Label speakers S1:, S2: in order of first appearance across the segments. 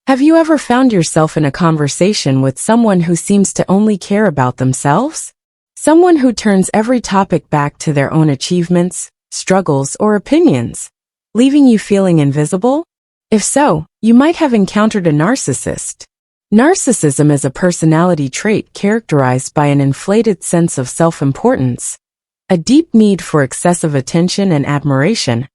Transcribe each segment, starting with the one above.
S1: Have you ever found yourself in a conversation with someone who seems to only care about themselves? Someone who turns every topic back to their own achievements, struggles, or opinions, leaving you feeling invisible? If so, you might have encountered a narcissist. Narcissism is a personality trait characterized by an inflated sense of self-importance, a deep need for excessive attention and admiration,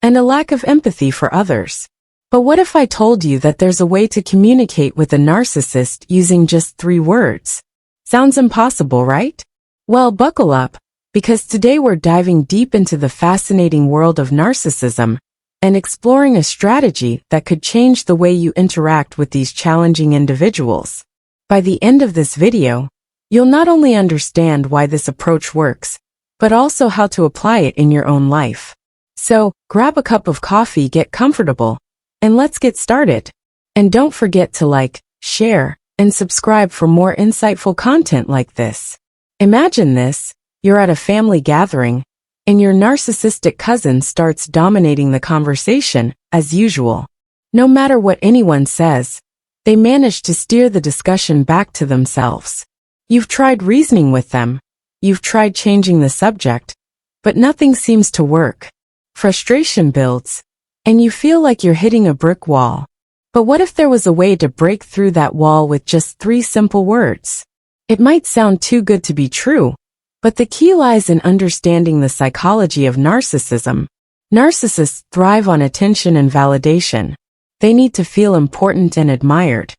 S1: and a lack of empathy for others. But what if I told you that there's a way to communicate with a narcissist using just 3 words? Sounds impossible, right? Well, buckle up, because today we're diving deep into the fascinating world of narcissism and exploring a strategy that could change the way you interact with these challenging individuals. By the end of this video, you'll not only understand why this approach works, but also how to apply it in your own life. So, grab a cup of coffee, get comfortable, and let's get started. And don't forget to like, share, and subscribe for more insightful content like this. Imagine this: you're at a family gathering, and your narcissistic cousin starts dominating the conversation, as usual. No matter what anyone says, they manage to steer the discussion back to themselves. You've tried reasoning with them, you've tried changing the subject, but nothing seems to work. Frustration builds, and you feel like you're hitting a brick wall. But what if there was a way to break through that wall with just 3 simple words? It might sound too good to be true, but the key lies in understanding the psychology of narcissism. Narcissists thrive on attention and validation. They need to feel important and admired,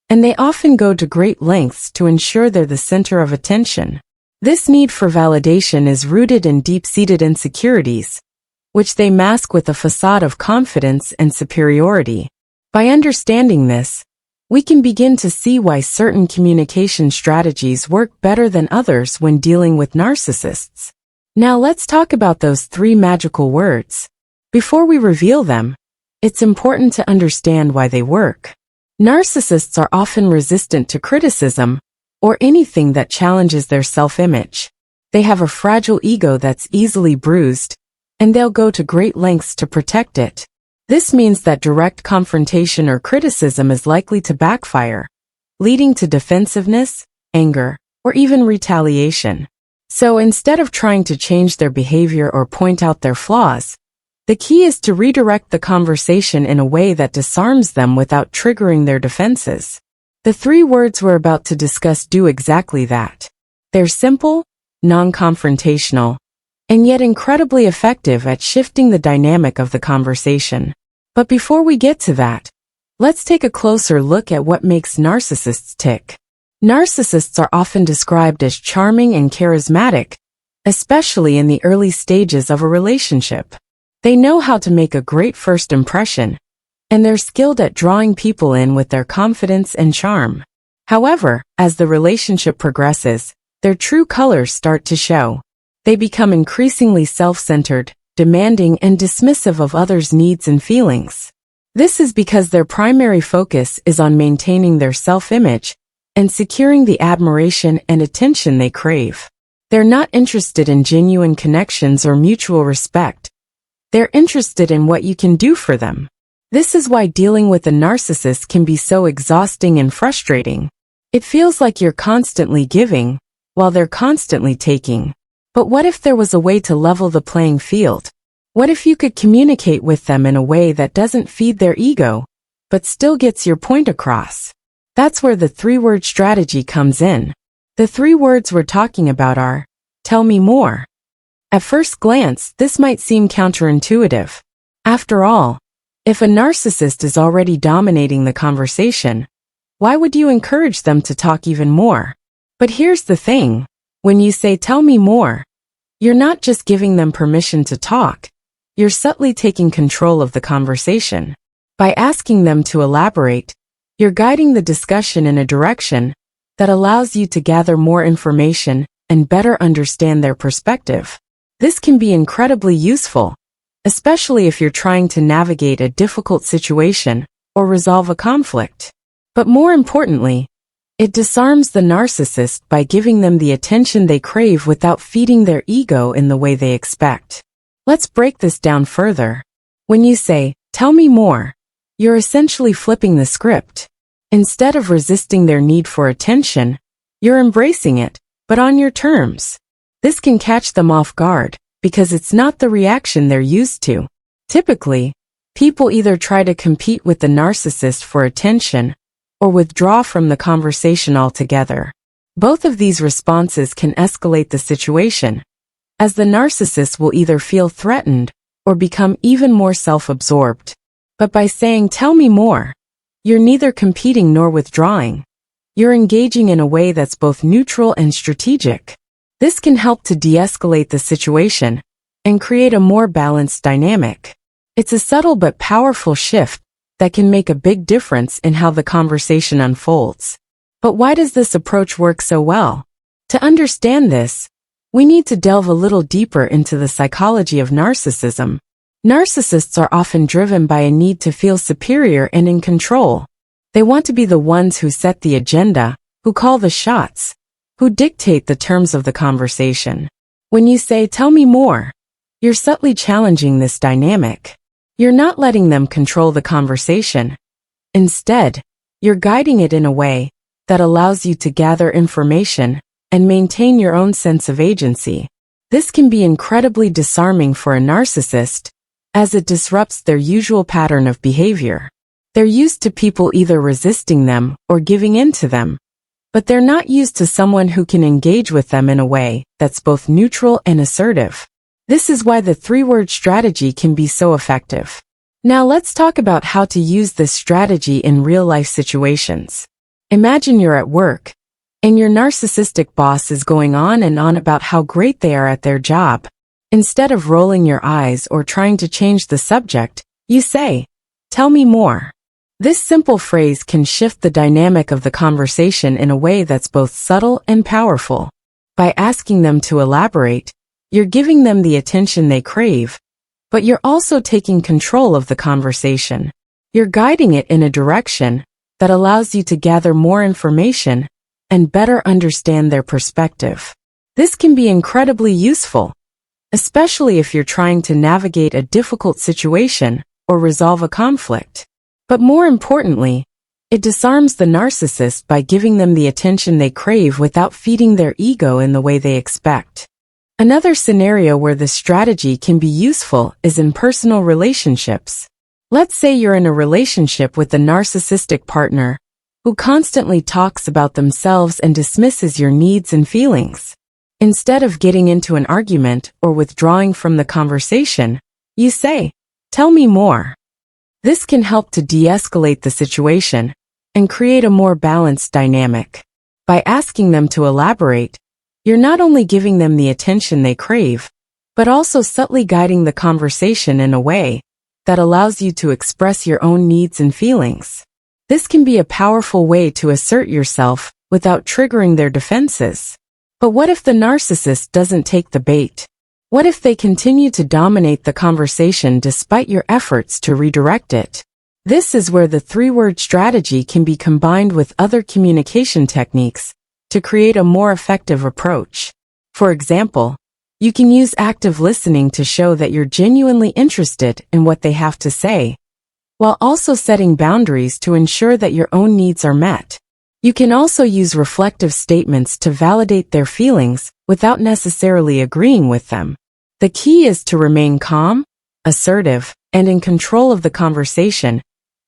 S1: and they often go to great lengths to ensure they're the center of attention. This need for validation is rooted in deep-seated insecurities, which they mask with a facade of confidence and superiority. By understanding this, we can begin to see why certain communication strategies work better than others when dealing with narcissists. Now let's talk about those 3 magical words. Before we reveal them, it's important to understand why they work. Narcissists are often resistant to criticism or anything that challenges their self-image. They have a fragile ego that's easily bruised, and they'll go to great lengths to protect it. This means that direct confrontation or criticism is likely to backfire, leading to defensiveness, anger, or even retaliation. So instead of trying to change their behavior or point out their flaws, the key is to redirect the conversation in a way that disarms them without triggering their defenses. The 3 words we're about to discuss do exactly that. They're simple, non-confrontational, and yet incredibly effective at shifting the dynamic of the conversation. But before we get to that, let's take a closer look at what makes narcissists tick. Narcissists are often described as charming and charismatic, especially in the early stages of a relationship. They know how to make a great first impression, and they're skilled at drawing people in with their confidence and charm. However, as the relationship progresses, their true colors start to show. They become increasingly self-centered, demanding, and dismissive of others' needs and feelings. This is because their primary focus is on maintaining their self-image and securing the admiration and attention they crave. They're not interested in genuine connections or mutual respect. They're interested in what you can do for them. This is why dealing with a narcissist can be so exhausting and frustrating. It feels like you're constantly giving, while they're constantly taking. But what if there was a way to level the playing field? What if you could communicate with them in a way that doesn't feed their ego, but still gets your point across? That's where the 3-word strategy comes in. The 3 words we're talking about are, tell me more. At first glance, this might seem counterintuitive. After all, if a narcissist is already dominating the conversation, why would you encourage them to talk even more? But here's the thing. When you say tell me more, you're not just giving them permission to talk, you're subtly taking control of the conversation. By asking them to elaborate, you're guiding the discussion in a direction that allows you to gather more information and better understand their perspective. This can be incredibly useful, especially if you're trying to navigate a difficult situation or resolve a conflict. But more importantly, it disarms the narcissist by giving them the attention they crave without feeding their ego in the way they expect. Let's break this down further. When you say, tell me more, You're essentially flipping the script. Instead of resisting their need for attention, you're embracing it, but on your terms. This can catch them off guard, because it's not the reaction they're used to. Typically, people either try to compete with the narcissist for attention, or withdraw from the conversation altogether. Both of these responses can escalate the situation, as the narcissist will either feel threatened or become even more self-absorbed. But by saying, "Tell me more," you're neither competing nor withdrawing. You're engaging in a way that's both neutral and strategic. This can help to de-escalate the situation and create a more balanced dynamic. It's a subtle but powerful shift that can make a big difference in how the conversation unfolds. But why does this approach work so well? To understand this, we need to delve a little deeper into the psychology of narcissism. Narcissists are often driven by a need to feel superior and in control. They want to be the ones who set the agenda, who call the shots, who dictate the terms of the conversation. When you say, "Tell me more," you're subtly challenging this dynamic. You're not letting them control the conversation. Instead, you're guiding it in a way that allows you to gather information and maintain your own sense of agency. This can be incredibly disarming for a narcissist, as it disrupts their usual pattern of behavior. They're used to people either resisting them or giving in to them, but they're not used to someone who can engage with them in a way that's both neutral and assertive. This is why the three-word strategy can be so effective. Now let's talk about how to use this strategy in real-life situations. Imagine you're at work, and your narcissistic boss is going on and on about how great they are at their job. Instead of rolling your eyes or trying to change the subject, you say, "Tell me more." This simple phrase can shift the dynamic of the conversation in a way that's both subtle and powerful. By asking them to elaborate, you're giving them the attention they crave, but you're also taking control of the conversation. You're guiding it in a direction that allows you to gather more information and better understand their perspective. This can be incredibly useful, especially if you're trying to navigate a difficult situation or resolve a conflict. But more importantly, it disarms the narcissist by giving them the attention they crave without feeding their ego in the way they expect. Another scenario where this strategy can be useful is in personal relationships. Let's say you're in a relationship with a narcissistic partner who constantly talks about themselves and dismisses your needs and feelings. Instead of getting into an argument or withdrawing from the conversation, you say, "Tell me more." This can help to de-escalate the situation and create a more balanced dynamic. By asking them to elaborate, you're not only giving them the attention they crave, but also subtly guiding the conversation in a way that allows you to express your own needs and feelings. This can be a powerful way to assert yourself without triggering their defenses. But what if the narcissist doesn't take the bait? What if they continue to dominate the conversation despite your efforts to redirect it? This is where the three-word strategy can be combined with other communication techniques to create a more effective approach. For example, you can use active listening to show that you're genuinely interested in what they have to say, while also setting boundaries to ensure that your own needs are met. You can also use reflective statements to validate their feelings without necessarily agreeing with them. The key is to remain calm, assertive, and in control of the conversation,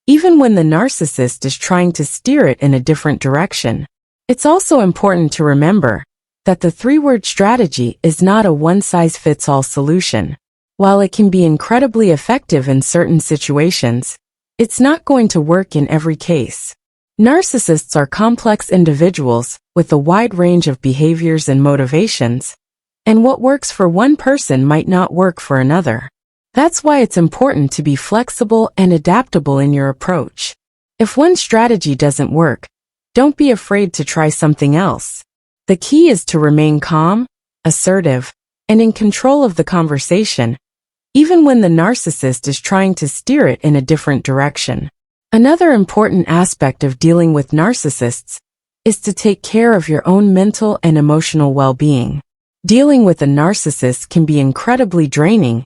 S1: even when the narcissist is trying to steer it in a different direction. It's also important to remember that the three-word strategy is not a one-size-fits-all solution. While it can be incredibly effective in certain situations, it's not going to work in every case. Narcissists are complex individuals with a wide range of behaviors and motivations, and what works for one person might not work for another. That's why it's important to be flexible and adaptable in your approach. If one strategy doesn't work, don't be afraid to try something else. The key is to remain calm, assertive, and in control of the conversation, even when the narcissist is trying to steer it in a different direction. Another important aspect of dealing with narcissists is to take care of your own mental and emotional well-being. Dealing with a narcissist can be incredibly draining,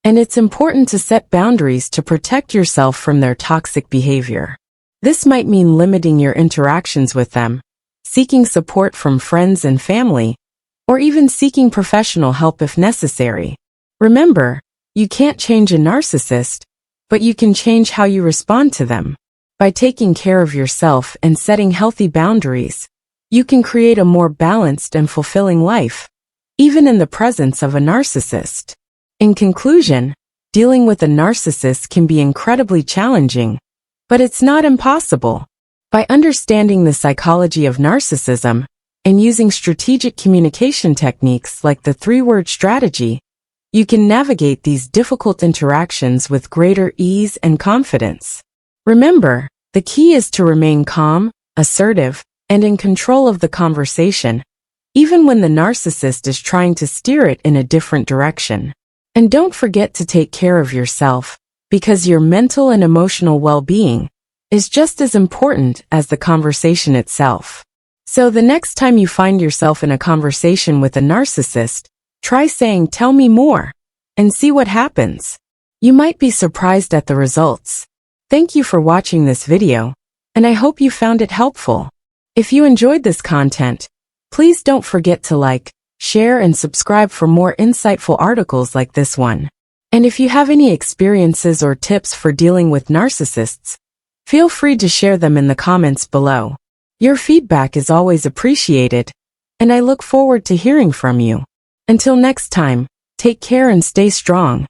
S1: And it's important to set boundaries to protect yourself from their toxic behavior. This might mean limiting your interactions with them, seeking support from friends and family, or even seeking professional help if necessary. Remember, you can't change a narcissist, but you can change how you respond to them. By taking care of yourself and setting healthy boundaries, you can create a more balanced and fulfilling life, even in the presence of a narcissist. In conclusion, dealing with a narcissist can be incredibly challenging, but it's not impossible. By understanding the psychology of narcissism and using strategic communication techniques like the 3-word strategy, you can navigate these difficult interactions with greater ease and confidence. Remember, the key is to remain calm, assertive, and in control of the conversation, even when the narcissist is trying to steer it in a different direction. And don't forget to take care of yourself, because your mental and emotional well-being is just as important as the conversation itself. So the next time you find yourself in a conversation with a narcissist, try saying, "Tell me more," and see what happens. You might be surprised at the results. Thank you for watching this video, and I hope you found it helpful. If you enjoyed this content, please don't forget to like, share, and subscribe for more insightful articles like this one. And if you have any experiences or tips for dealing with narcissists, feel free to share them in the comments below. Your feedback is always appreciated, and I look forward to hearing from you. Until next time, take care and stay strong.